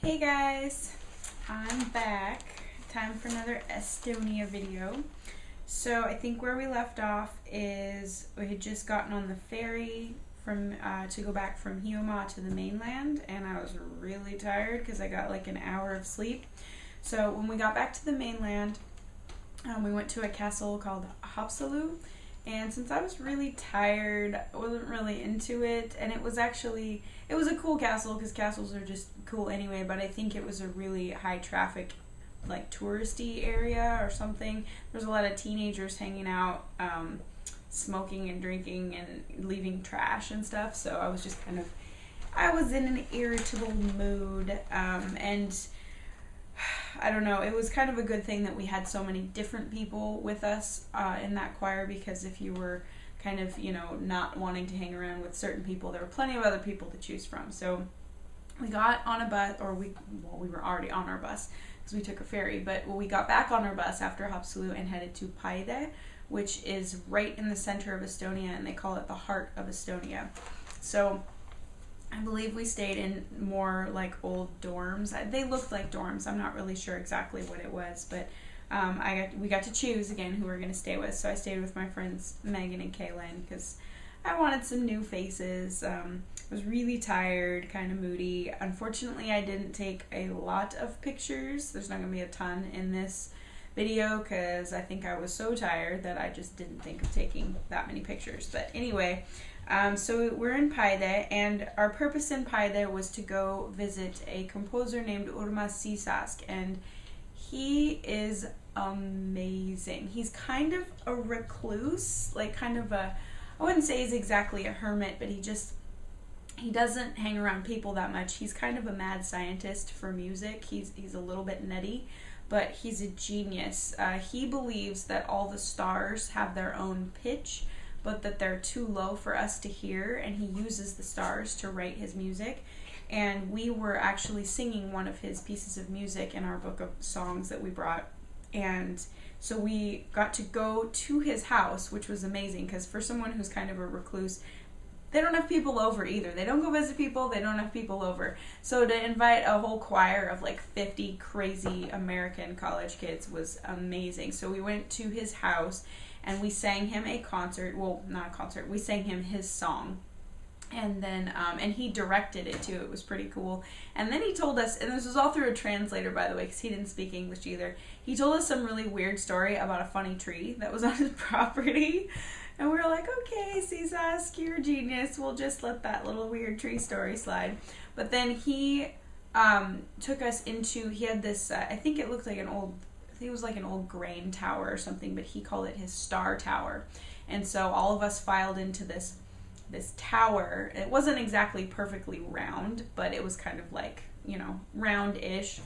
Hey guys, I'm back. Time for another Estonia video. So I think where we left off is we had just gotten on the ferry from to go back from Hiiumaa to the mainland, and I was really tired because I got like an hour of sleep. So when we got back to the mainland, we went to a castle called Haapsalu, and since I was really tired, I wasn't really into it, and it was a cool castle because castles are just cool anyway, but I think it was a really high traffic, like touristy area or something. There's a lot of teenagers hanging out, smoking and drinking and leaving trash and stuff, so I was just I was in an irritable mood, and I don't know, it was kind of a good thing that we had so many different people with us in that choir, because if you were kind of, not wanting to hang around with certain people, there were plenty of other people to choose from. So we got on a bus, or we were already on our bus because we took a ferry, but we got back on our bus after Haapsalu and headed to Paide, which is right in the center of Estonia, and they call it the heart of Estonia. So I believe we stayed in more like old dorms. They looked like dorms. I'm not really sure exactly what it was, but we got to choose again who we were going to stay with. So I stayed with my friends Megan and Kaylin because I wanted some new faces. I was really tired, kind of moody. Unfortunately, I didn't take a lot of pictures. There's not going to be a ton in this video because I think I was so tired that I just didn't think of taking that many pictures. But anyway, so we're in Paide, and our purpose in Paide was to go visit a composer named Urmas Sisask, and he is amazing. He's kind of a recluse, like I wouldn't say he's exactly a hermit, but he doesn't hang around people that much. He's kind of a mad scientist for music. He's a little bit nutty, but he's a genius. He believes that all the stars have their own pitch, but that they're too low for us to hear, and he uses the stars to write his music. And we were actually singing one of his pieces of music in our book of songs that we brought, and so we got to go to his house, which was amazing because for someone who's kind of a recluse, they don't have people over either. They don't go visit people, they don't have people over. So to invite a whole choir of like 50 crazy American college kids was amazing. So we went to his house and we sang him a concert. Well, not a concert. We sang him his song. And then, and he directed it too. It was pretty cool. And then he told us, and this was all through a translator, by the way, because he didn't speak English either. He told us some really weird story about a funny tree that was on his property. And we were like, okay, Sisask, you're a genius. We'll just let that little weird tree story slide. But then he took us into, he had this, I think it looked like an old grain tower or something, but he called it his star tower. And so all of us filed into this tower. It wasn't exactly perfectly round, but it was kind of like, round-ish.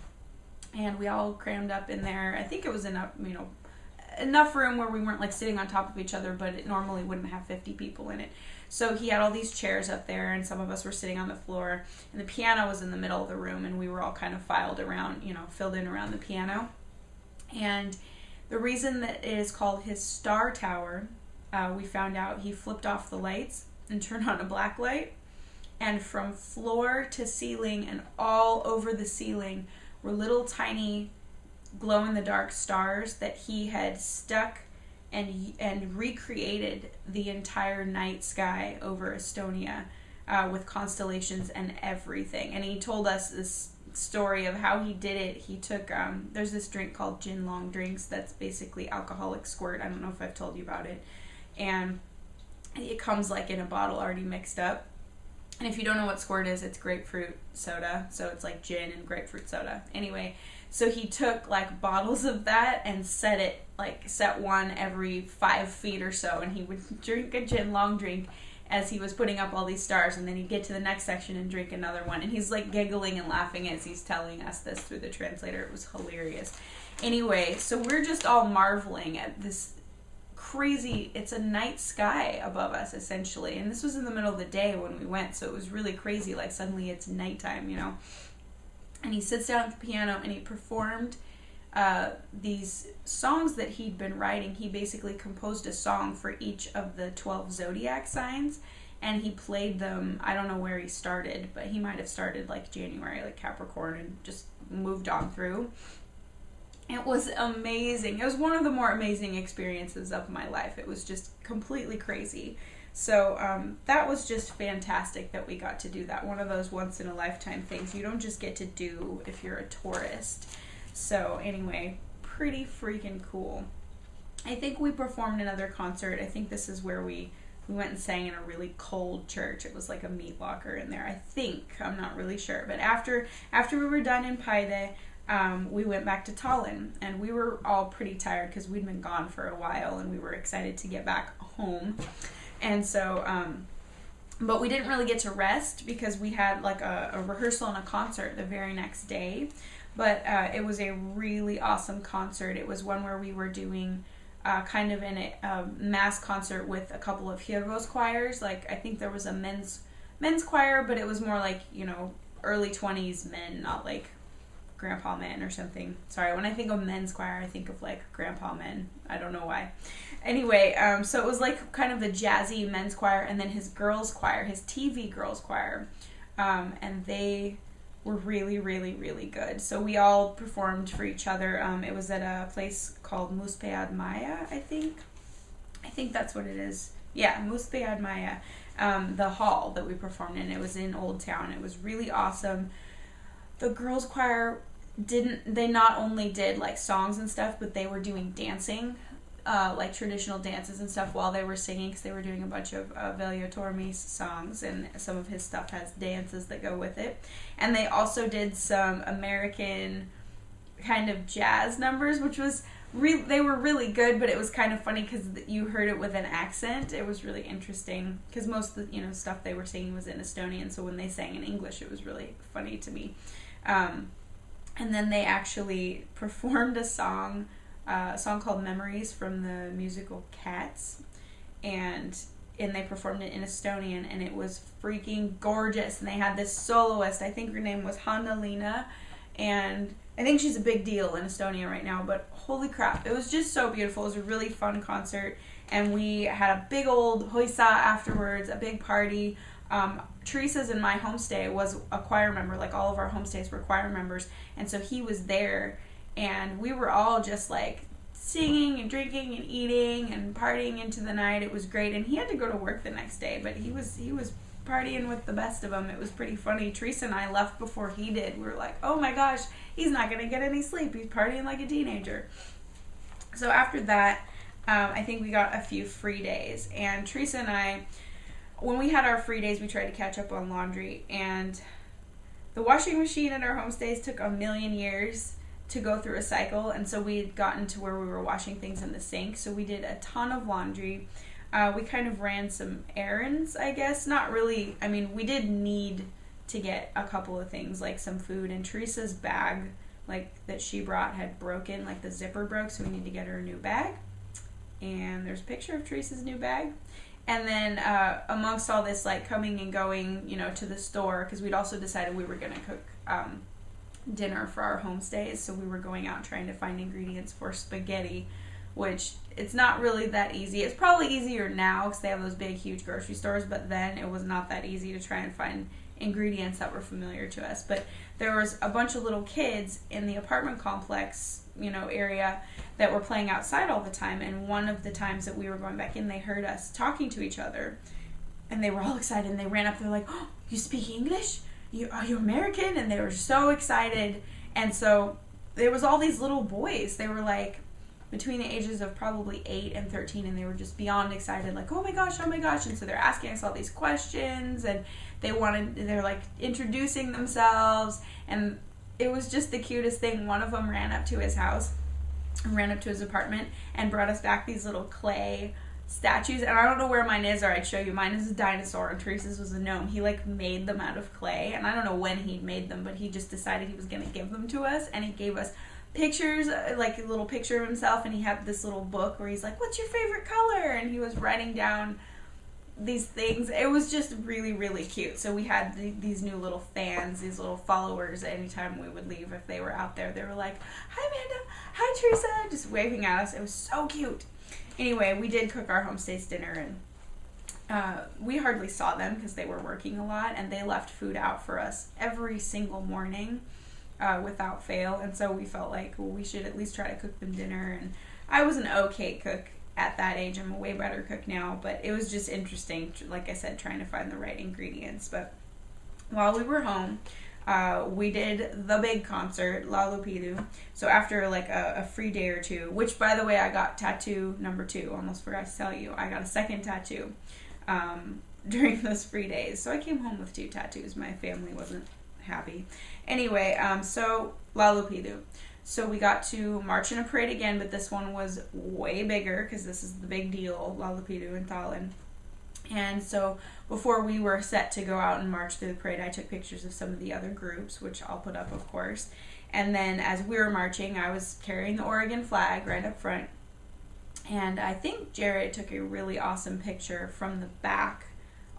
And we all crammed up in there. I think it was enough room where we weren't like sitting on top of each other, but it normally wouldn't have 50 people in it. So he had all these chairs up there, and some of us were sitting on the floor, and the piano was in the middle of the room, and we were all kind of filed around, filled in around the piano. And the reason that it is called his star tower, we found out he flipped off the lights and turned on a black light, and from floor to ceiling and all over the ceiling were little tiny glow-in-the-dark stars that he had stuck and recreated the entire night sky over Estonia with constellations and everything. And he told us this story of how he did it. He took, there's this drink called gin long drinks that's basically alcoholic squirt. I don't know if I've told you about it. And it comes like in a bottle already mixed up. And if you don't know what squirt is, it's grapefruit soda. So it's like gin and grapefruit soda. Anyway, so he took like bottles of that and set one every 5 feet or so, and he would drink a gin long drink as he was putting up all these stars, and then he'd get to the next section and drink another one. And he's like giggling and laughing as he's telling us this through the translator. It was hilarious. Anyway, so we're just all marveling at this crazy, it's a night sky above us essentially, and this was in the middle of the day when we went, so it was really crazy, like suddenly it's nighttime, And he sits down at the piano and he performed these songs that he'd been writing. He basically composed a song for each of the 12 zodiac signs, and he played them. I don't know where he started, but he might have started like January, like Capricorn, and just moved on through. It was amazing. It was one of the more amazing experiences of my life. It was just completely crazy. So that was just fantastic that we got to do that. One of those once in a lifetime things you don't just get to do if you're a tourist. So anyway, pretty freaking cool. I think we performed another concert. I think this is where we went and sang in a really cold church. It was like a meat locker in there, I think. I'm not really sure. But after we were done in Paide, we went back to Tallinn, and we were all pretty tired because we'd been gone for a while, and we were excited to get back home. And so, but we didn't really get to rest because we had like a rehearsal and a concert the very next day. But it was a really awesome concert. It was one where we were doing kind of in a mass concert with a couple of Hirvo's choirs. Like, I think there was a men's choir, but it was more like, you know, early 20s men, not like grandpa men or something. Sorry, when I think of men's choir, I think of like grandpa men. I don't know why. Anyway, so it was like kind of the jazzy men's choir, and then his girls choir, his TV girls choir, and they were really, really, really good. So we all performed for each other. It was at a place called Muspead Maya, I think. I think that's what it is. Yeah, Muspead Maya, the hall that we performed in. It was in Old Town. It was really awesome. The girls choir they not only did like songs and stuff, but they were doing dancing, like traditional dances and stuff while they were singing, because they were doing a bunch of Velio Tormi's songs, and some of his stuff has dances that go with it. And they also did some American kind of jazz numbers, which was they were really good, but it was kind of funny because you heard it with an accent. It was really interesting because most of the stuff they were singing was in Estonian, so when they sang in English, it was really funny to me. And then they actually performed a song called Memories from the musical Cats, and they performed it in Estonian, and it was freaking gorgeous. And they had this soloist, I think her name was Hanna-Lena, and I think she's a big deal in Estonia right now, but holy crap, it was just so beautiful. It was a really fun concert, and we had a big old hoisa afterwards, a big party. Teresa's and my homestay was a choir member. Like, all of our homestays were choir members, and so he was there, and we were all just like singing and drinking and eating and partying into the night. It was great, and he had to go to work the next day, but he was partying with the best of them. It was pretty funny. Teresa and I left before he did. We were like, oh my gosh, he's not gonna get any sleep. He's partying like a teenager. So after that, I think we got a few free days, and Teresa and I, when we had our free days, we tried to catch up on laundry, and the washing machine at our homestays took a million years to go through a cycle, and so we had gotten to where we were washing things in the sink, so we did a ton of laundry. We kind of ran some errands, I guess. Not really. I mean, we did need to get a couple of things, like some food, and Teresa's bag, like, that she brought had broken, like the zipper broke, so we need to get her a new bag. And there's a picture of Teresa's new bag. And then amongst all this, like, coming and going, to the store, because we'd also decided we were going to cook dinner for our homestays, so we were going out trying to find ingredients for spaghetti, which it's not really that easy. It's probably easier now because they have those big, huge grocery stores, but then it was not that easy to try and find ingredients that were familiar to us. But there was a bunch of little kids in the apartment complex, area that were playing outside all the time, and one of the times that we were going back in, they heard us talking to each other, and they were all excited, and they ran up, they're like, oh, you speak English? Are you American? And they were so excited. And so there was all these little boys. They were like between the ages of probably 8 and 13, and they were just beyond excited, like, oh my gosh. And so they're asking us all these questions, and they're like introducing themselves, and it was just the cutest thing. One of them ran up to his apartment, and brought us back these little clay statues, and I don't know where mine is, or I'd show you. Mine is a dinosaur, and Teresa's was a gnome. He like made them out of clay, and I don't know when he made them, but he just decided he was going to give them to us, and he gave us pictures, like a little picture of himself, and he had this little book where he's like, what's your favorite color? And he was writing down these things. It was just really, really cute. So we had these new little fans, these little followers. Anytime we would leave, if they were out there, they were like, hi Amanda, hi Teresa, just waving at us. It was so cute. Anyway, we did cook our homestays dinner, and we hardly saw them because they were working a lot, and they left food out for us every single morning without fail. And so we felt like, well, we should at least try to cook them dinner. And I was an okay cook at that age. I'm a way better cook now, but it was just interesting, like I said, trying to find the right ingredients. But while we were home, we did the big concert, Lalupidu. So after like a free day or two, which by the way, I got tattoo number 2. Almost forgot to tell you. I got a second tattoo during those free days. So I came home with 2 tattoos. My family wasn't happy. Anyway, so Lalupidu. So we got to march in a parade again, but this one was way bigger because this is the big deal, Lalupidu in Tallinn. And so before we were set to go out and march through the parade, I took pictures of some of the other groups, which I'll put up, of course. And then as we were marching, I was carrying the Oregon flag right up front. And I think Jared took a really awesome picture from the back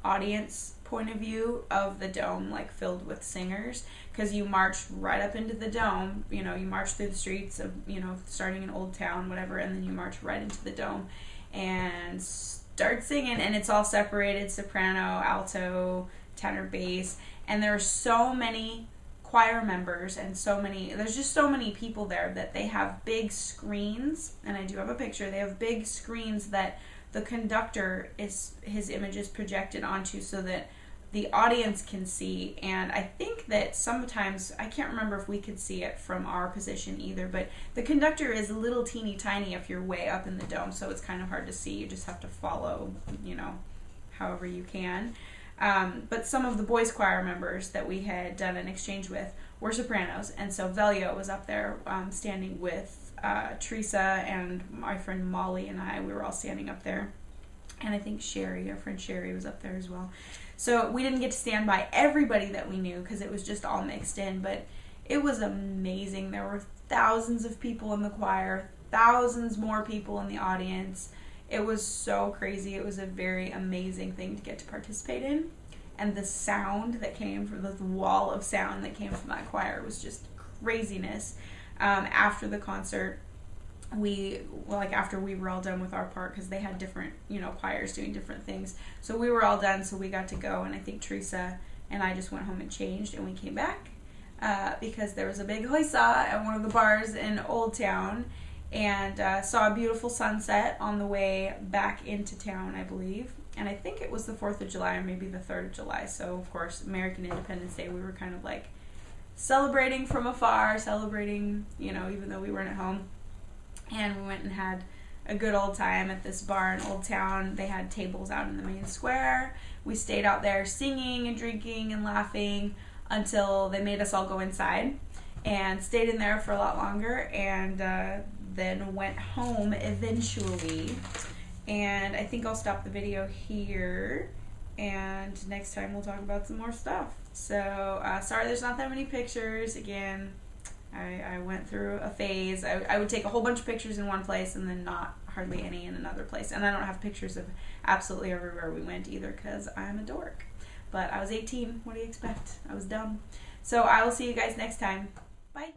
audience point of view of the dome, like filled with singers, because you march right up into the dome. You know, you march through the streets of, you know, starting in Old Town, whatever, and then you march right into the dome and start singing. And it's all separated: soprano, alto, tenor, bass. And there are so many choir members and there's just so many people there that they have big screens, and I do have a picture. They have big screens that the conductor his image is projected onto so that the audience can see. And I think that sometimes, I can't remember if we could see it from our position either, but the conductor is a little teeny tiny if you're way up in the dome, so it's kind of hard to see. You just have to follow, you know, however you can. But some of the boys choir members that we had done an exchange with were sopranos, and so Velio was up there standing with Teresa, and my friend Molly and I. We were all standing up there, and I think Sherry, our friend Sherry, was up there as well. So we didn't get to stand by everybody that we knew because it was just all mixed in, but it was amazing. There were thousands of people in the choir, thousands more people in the audience. It was so crazy. It was a very amazing thing to get to participate in. And the sound that came from the wall of sound that came from that choir was just craziness. After the concert, after we were all done with our part, because they had different, you know, choirs doing different things. So we were all done, so we got to go. And I think Teresa and I just went home and changed, and we came back because there was a big hoisa at one of the bars in Old Town. And saw a beautiful sunset on the way back into town, I believe. And I think it was the 4th of July or maybe the 3rd of July. So, of course, American Independence Day, we were kind of like celebrating from afar, celebrating, you know, even though we weren't at home. And we went and had a good old time at this bar in Old Town. They had tables out in the main square. We stayed out there singing and drinking and laughing until they made us all go inside, and stayed in there for a lot longer, and then went home eventually. And I think I'll stop the video here, and next time we'll talk about some more stuff. So sorry there's not that many pictures. Again, I went through a phase. I would take a whole bunch of pictures in one place and then not hardly any in another place. And I don't have pictures of absolutely everywhere we went either because I'm a dork. But I was 18. What do you expect? I was dumb. So I will see you guys next time. Bye.